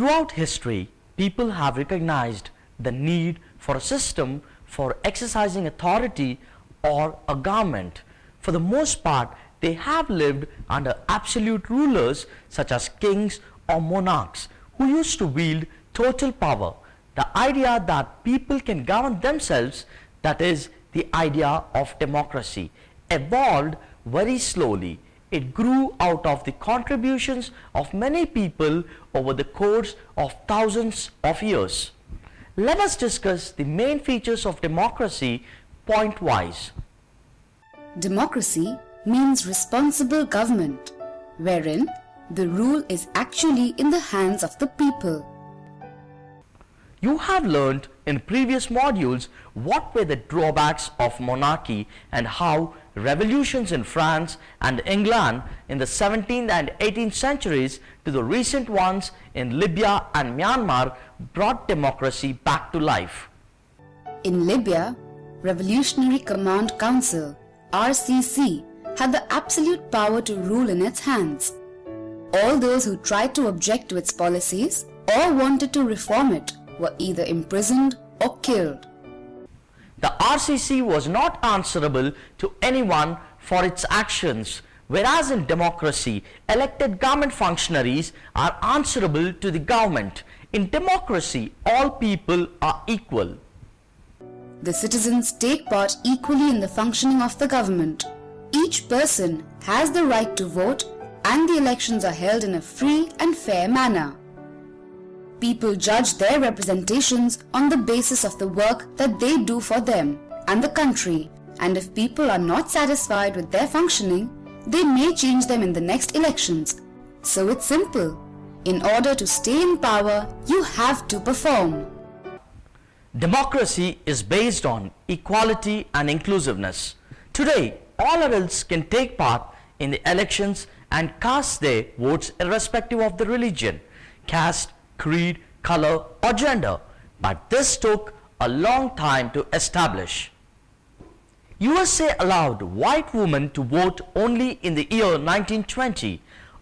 Throughout history, people have recognized the need for a system for exercising authority or a government. For the most part, they have lived under absolute rulers such as kings or monarchs who used to wield total power. The idea that people can govern themselves, that is the idea of democracy, evolved very slowly. It grew out of the contributions of many people over the course of thousands of years. Let us discuss the main features of democracy point-wise. Democracy means responsible government, wherein the rule is actually in the hands of the people. You have learned in previous modules what were the drawbacks of monarchy and how revolutions in France and England in the 17th and 18th centuries to the recent ones in Libya and Myanmar brought democracy back to life. In Libya, Revolutionary Command Council (RCC) had the absolute power to rule in its hands. All those who tried to object to its policies or wanted to reform it were either imprisoned or killed. The RCC was not answerable to anyone for its actions, whereas in democracy, elected government functionaries are answerable to the government. In democracy, all people are equal. The citizens take part equally in the functioning of the government. Each person has the right to vote, and the elections are held in a free and fair manner. People judge their representations on the basis of the work that they do for them and the country, and if people are not satisfied with their functioning, they may change them in the next elections. So it's simple. In order to stay in power, you have to perform. Democracy is based on equality and inclusiveness. Today, all adults can take part in the elections and cast their votes irrespective of the religion, caste, creed, color or gender, but this took a long time to establish. USA allowed white women to vote only in the year 1920.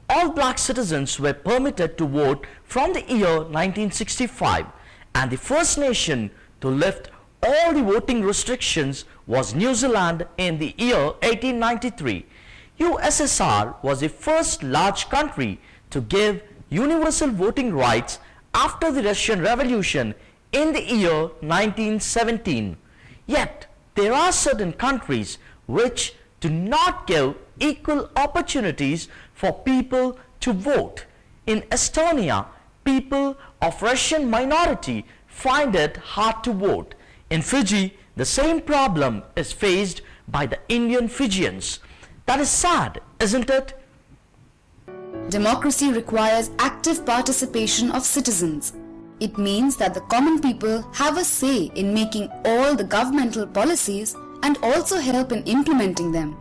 All black citizens were permitted to vote from the year 1965, and the first nation to lift all the voting restrictions was New Zealand in the year 1893. USSR was the first large country to give universal voting rights after the Russian Revolution in the year 1917. Yet, there are certain countries which do not give equal opportunities for people to vote. In Estonia, people of Russian minority find it hard to vote. In Fiji, the same problem is faced by the Indian Fijians. That is sad, isn't it? Democracy requires active participation of citizens. It means that the common people have a say in making all the governmental policies and also help in implementing them.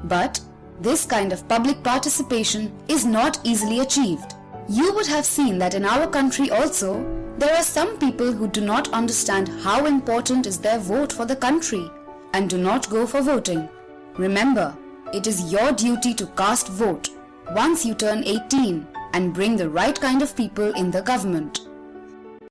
But this kind of public participation is not easily achieved. You would have seen that in our country also, there are some people who do not understand how important is their vote for the country and do not go for voting. Remember, it is your duty to cast vote once you turn 18 and bring the right kind of people in the government.